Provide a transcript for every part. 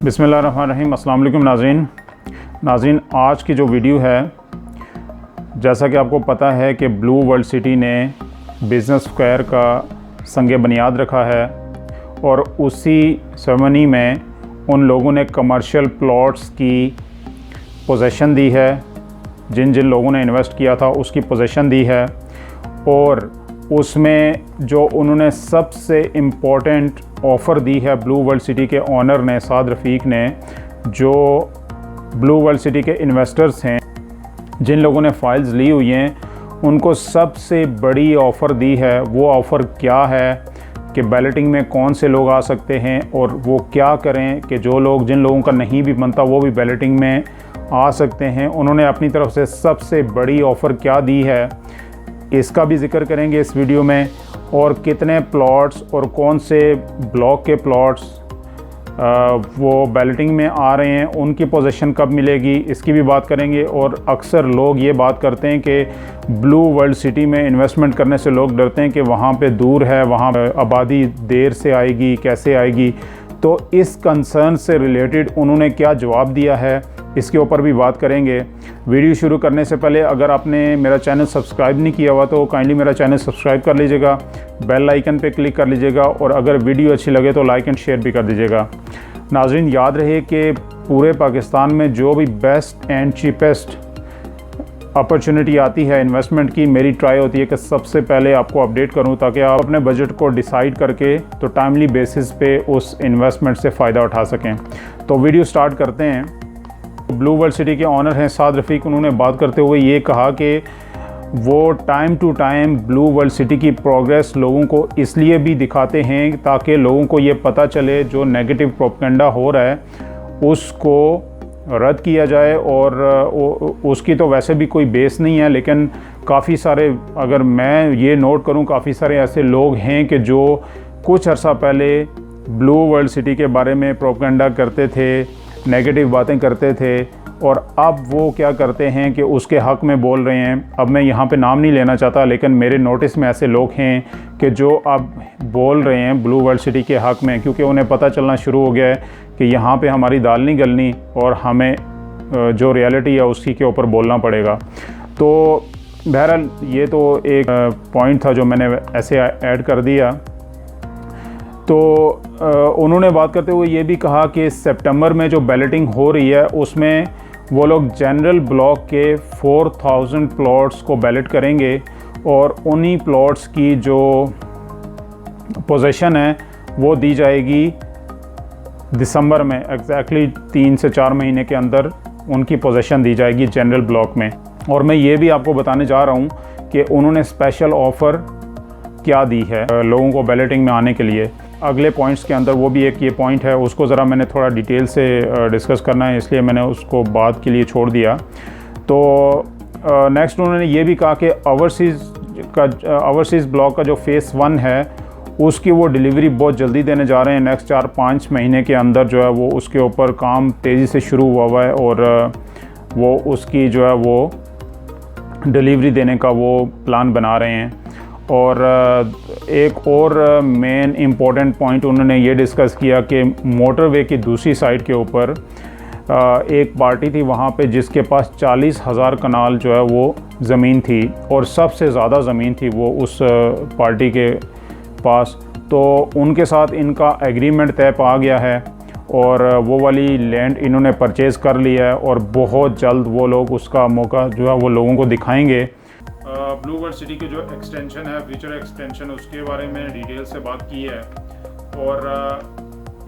बिस्मिल्लाहिर्रहमानिर्रहीम। अस्सलाम वालेकुम नाज़रीन, आज की जो वीडियो है, जैसा कि आपको पता है कि ब्लू वर्ल्ड सिटी ने बिज़नेस स्क्वायर का संग बुनियाद रखा है और उसी सेरेमनी में उन लोगों ने कमर्शियल प्लॉट्स की पोजीशन दी है, जिन जिन लोगों ने इन्वेस्ट किया था उसकी पोजीशन दी है। और उसमें जो उन्होंने सबसे इम्पोर्टेंट ऑफ़र दी है ब्लू वर्ल्ड सिटी के ओनर ने, साद रफ़ीक ने, जो ब्लू वर्ल्ड सिटी के इन्वेस्टर्स हैं, जिन लोगों ने फ़ाइल्स ली हुई हैं, उनको सबसे बड़ी ऑफ़र दी है। वो ऑफ़र क्या है कि बैलेटिंग में कौन से लोग आ सकते हैं और वो क्या करें कि जो लोग, जिन लोगों का नहीं भी बनता, वो भी बैलेटिंग में आ सकते हैं। उन्होंने अपनी तरफ से सबसे बड़ी ऑफ़र क्या दी है, इसका भी ज़िक्र करेंगे इस वीडियो में। और कितने प्लॉट्स और कौन से ब्लॉक के प्लॉट्स वो बैलेटिंग में आ रहे हैं, उनकी पोजीशन कब मिलेगी, इसकी भी बात करेंगे। और अक्सर लोग ये बात करते हैं कि ब्लू वर्ल्ड सिटी में इन्वेस्टमेंट करने से लोग डरते हैं कि वहाँ पे दूर है, वहाँ आबादी देर से आएगी, कैसे आएगी। तो इस कंसर्न से रिलेटेड उन्होंने क्या जवाब दिया है, इसके ऊपर भी बात करेंगे। वीडियो शुरू करने से पहले अगर आपने मेरा चैनल सब्सक्राइब नहीं किया हुआ तो काइंडली मेरा चैनल सब्सक्राइब कर लीजिएगा, बेल आइकन पे क्लिक कर लीजिएगा और अगर वीडियो अच्छी लगे तो लाइक एंड शेयर भी कर दीजिएगा। नाज़रीन, याद रहे कि पूरे पाकिस्तान में जो भी बेस्ट एंड चीपेस्ट अपॉर्चुनिटी आती है इन्वेस्टमेंट की, मेरी ट्राई होती है कि सबसे पहले आपको अपडेट करूं ताकि आप अपने बजट को डिसाइड करके तो टाइमली बेसिस पे उस इन्वेस्टमेंट से फ़ायदा उठा सकें। तो वीडियो स्टार्ट करते हैं। ब्लू वर्ल्ड सिटी के ऑनर हैं साद रफ़ीक। उन्होंने बात करते हुए ये कहा कि वो time to time blue world city की प्रोग्रेस लोगों को इसलिए भी दिखाते हैं ताकि लोगों को ये पता चले जो नेगेटिव प्रोपेगेंडा हो रहा है उसको रद्द किया जाए। और उसकी तो वैसे भी कोई बेस नहीं है, लेकिन काफ़ी सारे, अगर मैं ये नोट करूं, काफ़ी सारे ऐसे लोग हैं कि जो कुछ अर्सा पहले ब्लू वर्ल्ड सिटी के बारे में प्रोपेगेंडा करते थे, नेगेटिव बातें करते थे, और अब वो क्या करते हैं कि उसके हक़ में बोल रहे हैं। अब मैं यहाँ पे नाम नहीं लेना चाहता, लेकिन मेरे नोटिस में ऐसे लोग हैं कि जो अब बोल रहे हैं ब्लू वर्ल्ड सिटी के हक़ में, क्योंकि उन्हें पता चलना शुरू हो गया है कि यहाँ पे हमारी दाल नहीं गलनी और हमें जो रियलिटी है उसकी के ऊपर बोलना पड़ेगा। तो बहरहाल ये तो एक पॉइंट था जो मैंने ऐसे ऐड कर दिया। तो उन्होंने बात करते हुए ये भी कहा कि सितंबर में जो बैलेटिंग हो रही है उसमें वो लोग जनरल ब्लॉक के 4000 प्लॉट्स को बैलेट करेंगे और उन्हीं प्लॉट्स की जो पोजीशन है वो दी जाएगी दिसंबर में। एग्जैक्टली 3 से 4 महीने के अंदर उनकी पोजीशन दी जाएगी जनरल ब्लॉक में। और मैं ये भी आपको बताने जा रहा हूँ कि उन्होंने स्पेशल ऑफ़र क्या दी है लोगों को बैलेटिंग में आने के लिए। अगले पॉइंट्स के अंदर वो भी एक ये पॉइंट है, उसको ज़रा मैंने थोड़ा डिटेल से डिस्कस करना है, इसलिए मैंने उसको बाद के लिए छोड़ दिया। तो नेक्स्ट उन्होंने ये भी कहा कि ओवरसीज़ ब्लॉक का जो फ़ेज़ 1 है उसकी वो डिलीवरी बहुत जल्दी देने जा रहे हैं। नेक्स्ट 4-5 महीने के अंदर जो है वो उसके ऊपर काम तेज़ी से शुरू हुआ है और वो उसकी जो है वो डिलीवरी देने का वो प्लान बना रहे हैं। और एक और मेन इम्पोर्टेंट पॉइंट उन्होंने ये डिस्कस किया कि मोटरवे की दूसरी साइड के ऊपर एक पार्टी थी वहाँ पे जिसके पास 40,000 कनाल जो है वो ज़मीन थी और सबसे ज़्यादा ज़मीन थी वो उस पार्टी के पास। तो उनके साथ इनका एग्रीमेंट तय पा गया है और वो वाली लैंड इन्होंने परचेज़ कर लिया है और बहुत जल्द वो लोग उसका मौका जो है वो लोगों को दिखाएंगे। ब्लू वर्ल्ड सिटी की जो एक्सटेंशन है, फ्यूचर एक्सटेंशन, उसके बारे में डिटेल से बात की है। और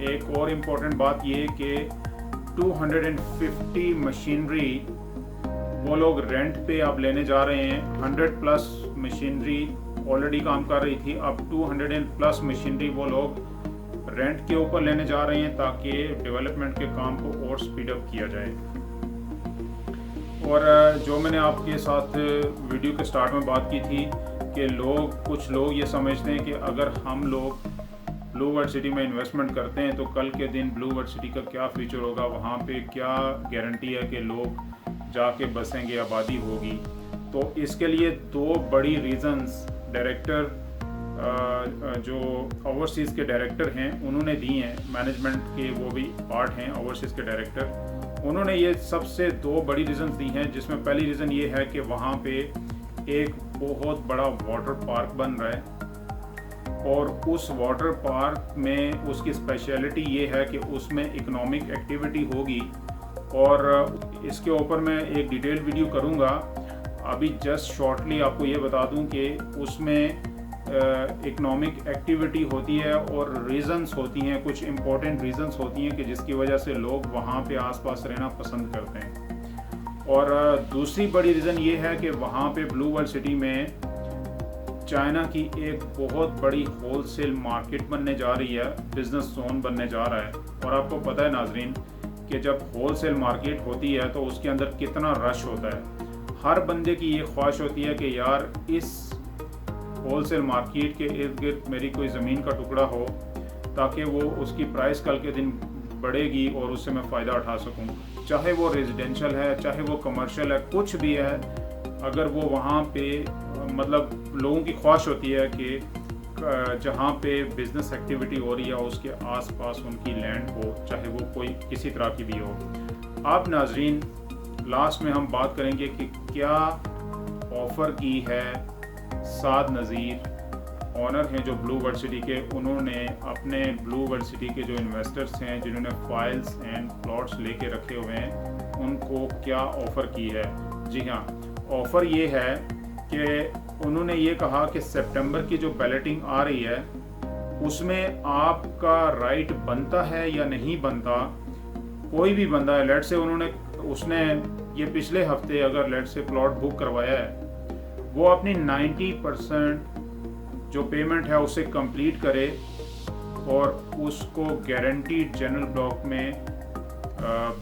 एक और इम्पोर्टेंट बात ये कि 250 मशीनरी वो लोग रेंट पे अब लेने जा रहे हैं। 100+ मशीनरी ऑलरेडी काम कर रही थी, अब 200+ मशीनरी वो लोग रेंट के ऊपर लेने जा रहे हैं ताकि डेवलपमेंट के काम को और स्पीड अप किया जाए। और जो मैंने आपके साथ वीडियो के स्टार्ट में बात की थी कि कुछ लोग ये समझते हैं कि अगर हम लोग ब्लू वर्ल्ड सिटी में इन्वेस्टमेंट करते हैं तो कल के दिन ब्लू वर्ल्ड सिटी का क्या फ्यूचर होगा, वहाँ पे क्या गारंटी है कि लोग जाके बसेंगे, आबादी होगी। तो इसके लिए 2 बड़ी रीज़न्स डायरेक्टर जो ओवरसीज़ के डायरेक्टर हैं उन्होंने दी हैं, मैनेजमेंट के वो भी पार्ट हैं ओवरसीज़ के डायरेक्टर। उन्होंने ये सबसे दो बड़ी रीज़न्स दी हैं, जिसमें पहली रीज़न ये है कि वहाँ पे एक बहुत बड़ा वाटर पार्क बन रहा है और उस वाटर पार्क में उसकी स्पेशलिटी ये है कि उसमें इकोनॉमिक एक्टिविटी होगी। और इसके ऊपर मैं एक डिटेल वीडियो करूँगा। अभी जस्ट शॉर्टली आपको ये बता दूं कि उसमें इकोनॉमिक एक्टिविटी होती है और रीज़न्स होती हैं, कुछ इम्पोर्टेंट रीज़न्स होती हैं कि जिसकी वजह से लोग वहाँ पे आसपास रहना पसंद करते हैं। और दूसरी बड़ी रीज़न ये है कि वहाँ पे ब्लू वर्ल्ड सिटी में चाइना की एक बहुत बड़ी होलसेल मार्केट बनने जा रही है, बिजनेस जोन बनने जा रहा है। और आपको पता है नाजरीन कि जब होलसेल मार्केट होती है तो उसके अंदर कितना रश होता है। हर बंदे की ये ख्वाहिश होती है कि यार इस होलसेल मार्केट के इर्द गिर्द मेरी कोई ज़मीन का टुकड़ा हो ताकि वो उसकी प्राइस कल के दिन बढ़ेगी और उससे मैं फ़ायदा उठा सकूं। चाहे वो रेजिडेंशियल है, चाहे वो कमर्शियल है, कुछ भी है, अगर वो वहाँ पे मतलब लोगों की ख्वाहिश होती है कि जहाँ पे बिज़नेस एक्टिविटी हो रही है उसके आसपास उनकी लैंड हो, चाहे वो कोई किसी तरह की भी हो। आप नाजरीन लास्ट में हम बात करेंगे कि क्या ऑफ़र की है साद नज़ीर, ऑनर हैं जो ब्लू वर्ल्ड सिटी के। उन्होंने अपने ब्लू वर्ल्ड सिटी के जो इन्वेस्टर्स हैं जिन्होंने फाइल्स एंड प्लॉट्स लेके रखे हुए हैं, उनको क्या ऑफ़र की है। जी हाँ, ऑफ़र ये है कि उन्होंने ये कहा कि सितंबर की जो बैलेटिंग आ रही है उसमें आपका राइट बनता है या नहीं बनता। कोई भी बंदा है, लेट से उसने ये पिछले हफ्ते अगर लेट से प्लॉट बुक करवाया है, वो अपनी 90% जो पेमेंट है उसे कंप्लीट करे और उसको गारंटीड जनरल ब्लॉक में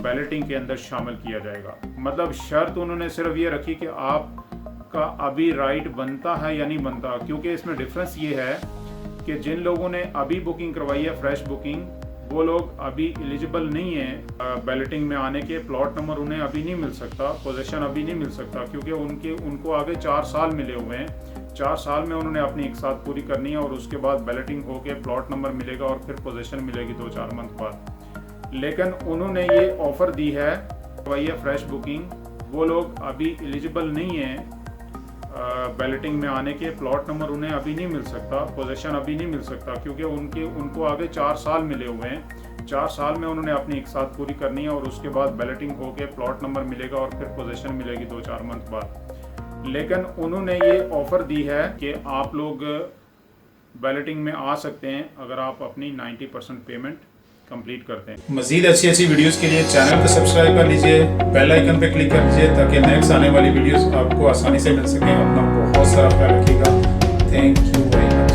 बैलेटिंग के अंदर शामिल किया जाएगा। मतलब शर्त उन्होंने सिर्फ ये रखी कि आपका अभी राइट बनता है या नहीं बनता, क्योंकि इसमें डिफरेंस ये है कि जिन लोगों ने अभी बुकिंग करवाई है, फ्रेश बुकिंग, वो लोग अभी एलिजिबल नहीं है बैलेटिंग में आने के। प्लॉट नंबर उन्हें अभी नहीं मिल सकता, पोजीशन अभी नहीं मिल सकता, क्योंकि उनको आगे 4 साल मिले हुए हैं। 4 साल में उन्होंने अपनी एक साथ पूरी करनी है और उसके बाद बैलेटिंग होके प्लॉट नंबर मिलेगा और फिर पोजीशन मिलेगी 2-4 मंथ बाद। लेकिन उन्होंने ये ऑफ़र दी है वही है फ्रेश बुकिंग, वो लोग अभी एलिजिबल नहीं है बैलेटिंग में आने के। प्लॉट नंबर उन्हें अभी नहीं मिल सकता, पोजीशन अभी नहीं मिल सकता, क्योंकि उनको आगे 4 साल मिले हुए हैं। 4 साल में उन्होंने अपनी एक साथ पूरी करनी है और उसके बाद बैलेटिंग होके प्लॉट नंबर मिलेगा और फिर पोजीशन मिलेगी 2-4 मंथ बाद। लेकिन उन्होंने ये ऑफ़र दी है कि आप लोग बैलेटिंग में आ सकते हैं अगर आप अपनी 90% पेमेंट कंप्लीट करते हैं। मज़ीद अच्छी वीडियोस के लिए चैनल को सब्सक्राइब कर लीजिए, बेल आइकन पे क्लिक कर लीजिए ताकि नेक्स्ट आने वाली वीडियोस आपको आसानी से मिल सके। अपना बहुत सारा ख्याल रखिएगा। Thank you very much.